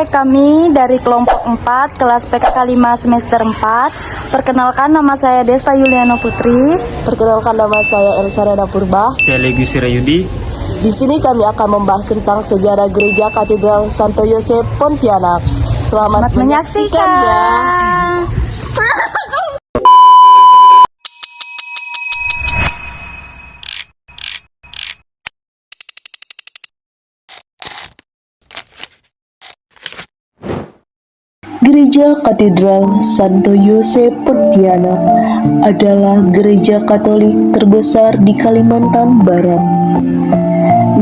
Kami dari kelompok 4 kelas PKK 5 semester 4. Perkenalkan, nama saya Desta Yuliana Putri. Perkenalkan, nama saya Elsa Reda Purba. Saya Legi Sirayudi. Di sini kami akan membahas tentang sejarah Gereja Katedral Santo Yosef Pontianak. Selamat menyaksikan ya. Gereja Katedral Santo Yosef Pontianak adalah gereja Katolik terbesar di Kalimantan Barat.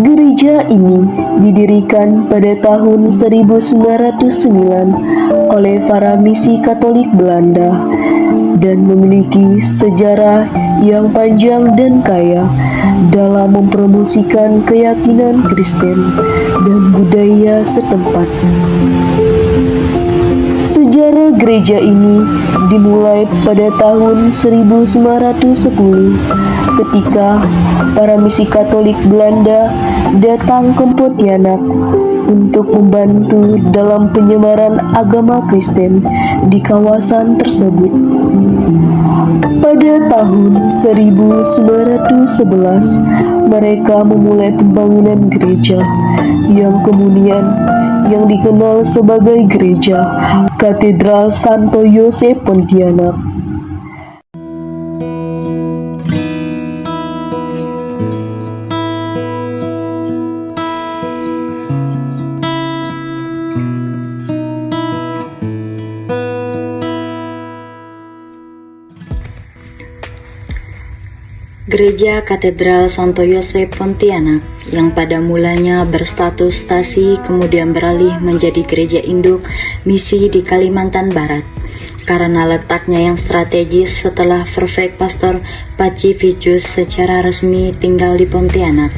Gereja ini didirikan pada tahun 1909 oleh para misi Katolik Belanda dan memiliki sejarah yang panjang dan kaya dalam mempromosikan keyakinan Kristen dan budaya setempat. Sejarah gereja ini dimulai pada tahun 1910 ketika para misi Katolik Belanda datang ke Pontianak untuk membantu dalam penyebaran agama Kristen di kawasan tersebut. Pada tahun 1911 mereka memulai pembangunan gereja yang kemudian dikenal sebagai Gereja Katedral Santo Yosef Pontianak. Gereja Katedral Santo Yosef Pontianak yang pada mulanya berstatus stasi kemudian beralih menjadi gereja induk misi di Kalimantan Barat karena letaknya yang strategis setelah Prefek Pastor Pacivicius secara resmi tinggal di Pontianak.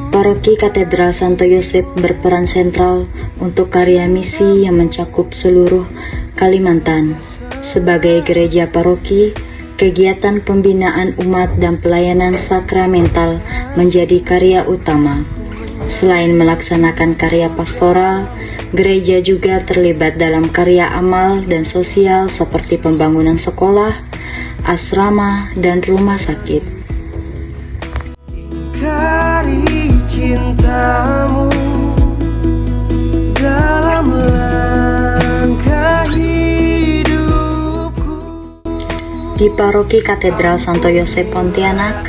Paroki Katedral Santo Yosef berperan sentral untuk karya misi yang mencakup seluruh Kalimantan. Sebagai gereja paroki, kegiatan pembinaan umat dan pelayanan sakramental menjadi karya utama. Selain melaksanakan karya pastoral, gereja juga terlibat dalam karya amal dan sosial seperti pembangunan sekolah, asrama, dan rumah sakit. Ingkari cintamu dalam langkah hidupku. Di Paroki Katedral Santo Yosef Pontianak,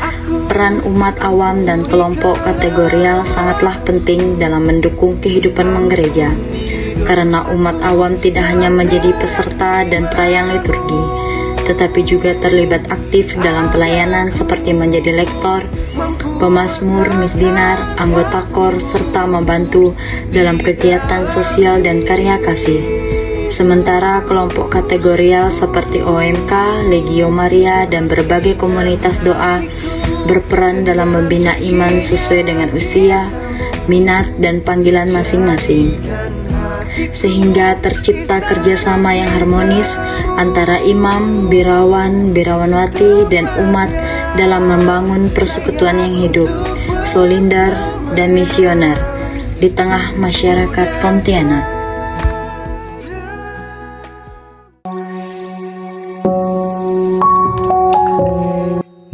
peran umat awam dan kelompok kategorial sangatlah penting dalam mendukung kehidupan menggereja, karena umat awam tidak hanya menjadi peserta dan perayaan liturgi, tetapi juga terlibat aktif dalam pelayanan seperti menjadi lektor, pemazmur, misdinar, anggota KOR, serta membantu dalam kegiatan sosial dan karya kasih. Sementara kelompok kategorial seperti OMK, Legio Maria, dan berbagai komunitas doa berperan dalam membina iman sesuai dengan usia, minat, dan panggilan masing-masing. Sehingga tercipta kerjasama yang harmonis antara imam, birawan, birawanwati, dan umat dalam membangun persekutuan yang hidup, solinder, dan misioner di tengah masyarakat Pontianak.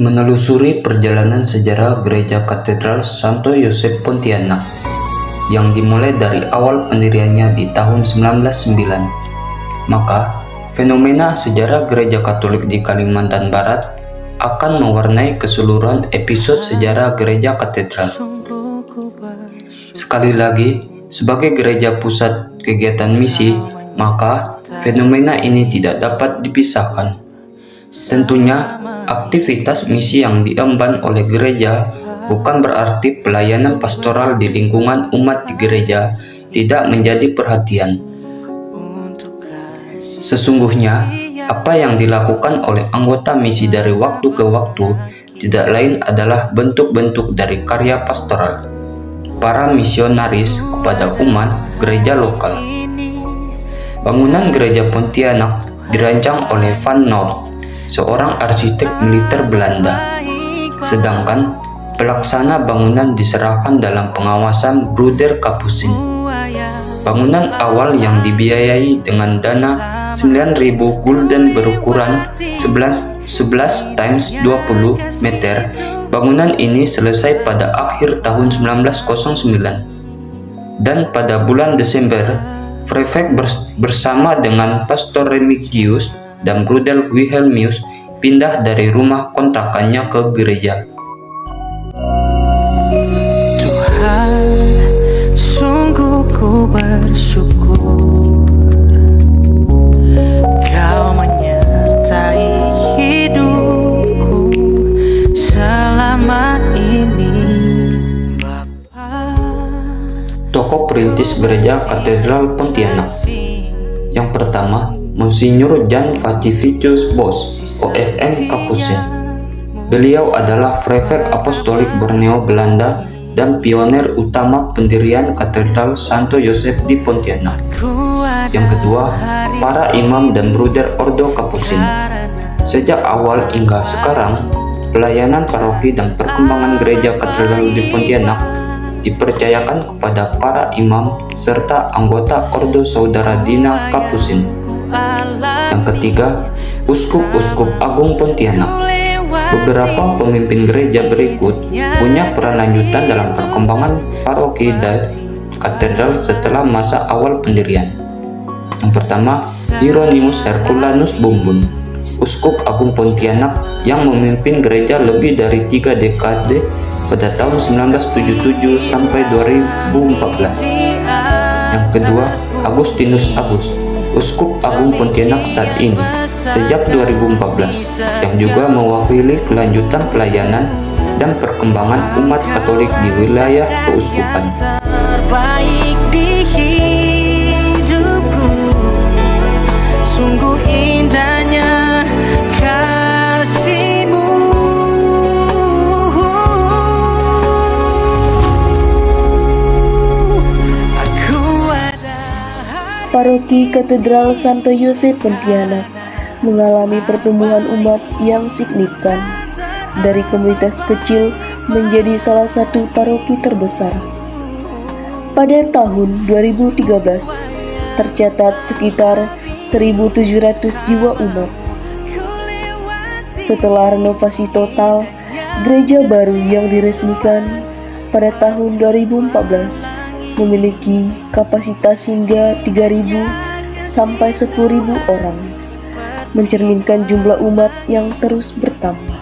Menelusuri perjalanan sejarah Gereja Katedral Santo Yosef Pontianak yang dimulai dari awal pendiriannya di tahun 1909, maka fenomena sejarah Gereja Katolik di Kalimantan Barat akan mewarnai keseluruhan episode sejarah Gereja Katedral. Sekali lagi, sebagai gereja pusat kegiatan misi, maka fenomena ini tidak dapat dipisahkan. Tentunya, aktivitas misi yang diemban oleh gereja bukan berarti pelayanan pastoral di lingkungan umat di gereja tidak menjadi perhatian. Sesungguhnya, apa yang dilakukan oleh anggota misi dari waktu ke waktu tidak lain adalah bentuk-bentuk dari karya pastoral para misionaris kepada umat gereja lokal. Bangunan gereja Pontianak dirancang oleh Van Noort, seorang arsitek militer Belanda, sedangkan pelaksana bangunan diserahkan dalam pengawasan Bruder Kapusin. Bangunan awal yang dibiayai dengan dana 9.000 gulden berukuran 11 x 20 meter. Bangunan ini selesai pada akhir tahun 1909. Dan pada bulan Desember, prefek bersama dengan Pastor Remigius dan Bruder Wilhelmius pindah dari rumah kontrakannya ke gereja. Tuhan, sungguh ku bersyukur Kau menyertai hidupku selama ini, Bapa. Tokoh perintis gereja Katedral Pontianak. Yang pertama, Monsinyur Jan Vacivichus Bos, OFM Kapusin. Beliau adalah prefek apostolik Borneo Belanda dan pioner utama pendirian Katedral Santo Yosef di Pontianak. Yang kedua, para imam dan bruder Ordo Kapusin. Sejak awal hingga sekarang, pelayanan paroki dan perkembangan gereja Katedral di Pontianak dipercayakan kepada para imam serta anggota Ordo Saudara Dina Kapusin. Yang ketiga, Uskup-Uskup Agung Pontianak. Beberapa pemimpin gereja berikut punya peran lanjutan dalam perkembangan paroki dan katedral setelah masa awal pendirian. Yang pertama, Hieronymus Herculanus Bumbun, Uskup Agung Pontianak yang memimpin gereja lebih dari 3 dekade pada tahun 1977 sampai 2014. Yang kedua, Agustinus Agus, Uskup Agung Pontianak saat ini sejak 2014, yang juga mewakili kelanjutan pelayanan dan perkembangan umat Katolik di wilayah keuskupan. Terbaik di hidupku, sungguh indahnya kasih-Mu. Aku ada Paroki Katedral Santo Yosef Pontianak mengalami pertumbuhan umat yang signifikan, dari komunitas kecil menjadi salah satu paroki terbesar. Pada tahun 2013, tercatat sekitar 1.700 jiwa umat. Setelah renovasi total, gereja baru yang diresmikan pada tahun 2014 memiliki kapasitas hingga 3.000 sampai 10.000 orang, mencerminkan jumlah umat yang terus bertambah.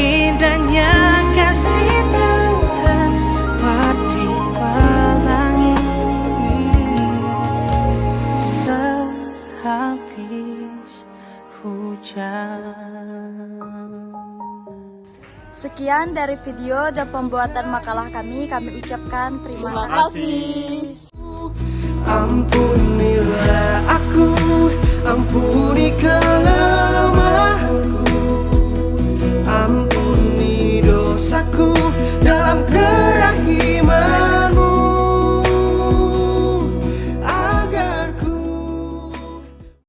indahnya kasih Tuhan seperti pelangi sehabis hujan. Sekian dari video dan pembuatan makalah kami ucapkan terima kasih. Ampunilah aku, ampuni kelemahanku, ampuni dosaku.